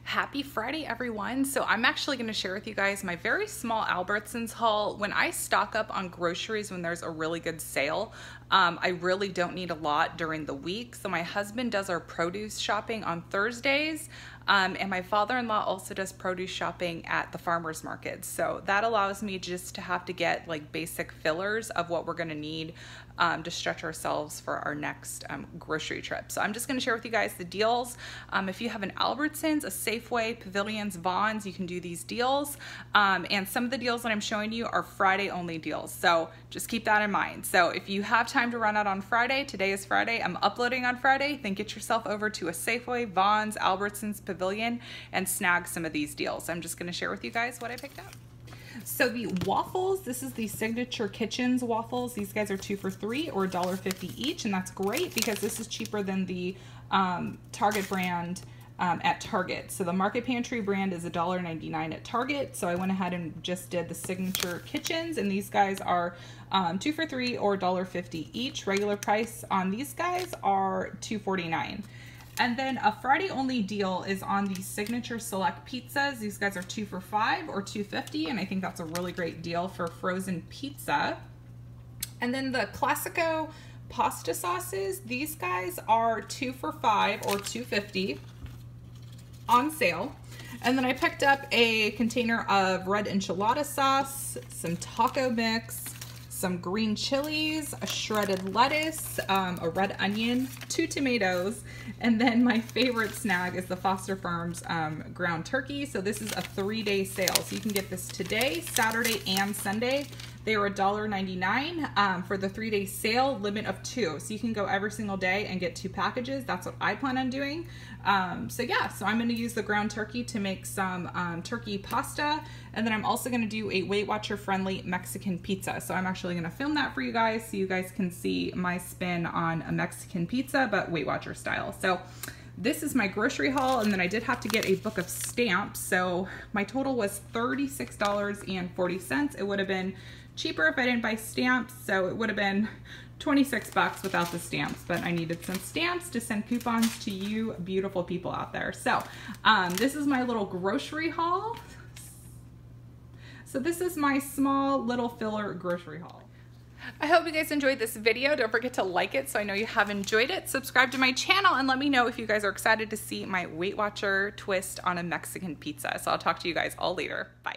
Happy Friday, everyone. So I'm actually going to share with you guys my very small Albertsons haul. When I stock up on groceries when there's a really good sale, I really don't need a lot during the week. So my husband does our produce shopping on Thursdays, and my father-in-law also does produce shopping at the farmers market. So that allows me just to have to get like basic fillers of what we're going to need to stretch ourselves for our next grocery trip. So I'm just going to share with you guys the deals. If you have an Albertsons, a Safeway, Pavilions, Vons, you can do these deals. And some of the deals that I'm showing you are Friday only deals. So just keep that in mind. So if you have time to run out on Friday, today is Friday, I'm uploading on Friday, then get yourself over to a Safeway, Vons, Albertsons, Pavilion, and snag some of these deals. I'm just going to share with you guys what I picked up. So the waffles, this is the Signature Kitchens waffles. These guys are 2 for $3 or $1.50 each, and that's great because this is cheaper than the Target brand at Target. So the Market Pantry brand is $1.99 at Target. So I went ahead and just did the Signature Kitchens, and these guys are 2 for $3 or $1.50 each. Regular price on these guys are $2.49. And then a Friday only deal is on the Signature Select pizzas. These guys are 2 for $5 or $2.50, and I think that's a really great deal for frozen pizza. And then the Classico pasta sauces, these guys are 2 for $5 or $2.50 on sale. And then I picked up a container of red enchilada sauce, some taco mix, some green chilies, a shredded lettuce, a red onion, 2 tomatoes, and then my favorite snag is the Foster Farms ground turkey. So this is a 3-day sale. So you can get this today, Saturday, and Sunday. They were $1.99 for the 3-day sale, limit of 2. So you can go every single day and get 2 packages. That's what I plan on doing. So yeah, so I'm gonna use the ground turkey to make some turkey pasta. And then I'm also gonna do a Weight Watcher friendly Mexican pizza. So I'm actually gonna film that for you guys so you guys can see my spin on a Mexican pizza, but Weight Watcher style. So this is my grocery haul, and then I did have to get a book of stamps. So my total was $36.40. It would have been cheaper if I didn't buy stamps, so it would have been 26 bucks without the stamps, but I needed some stamps to send coupons to you beautiful people out there. So this is my little grocery haul. So this is my small little filler grocery haul. I hope you guys enjoyed this video. Don't forget to like it so I know you have enjoyed it. Subscribe to my channel and let me know if you guys are excited to see my Weight Watcher twist on a Mexican pizza. So I'll talk to you guys all later. Bye.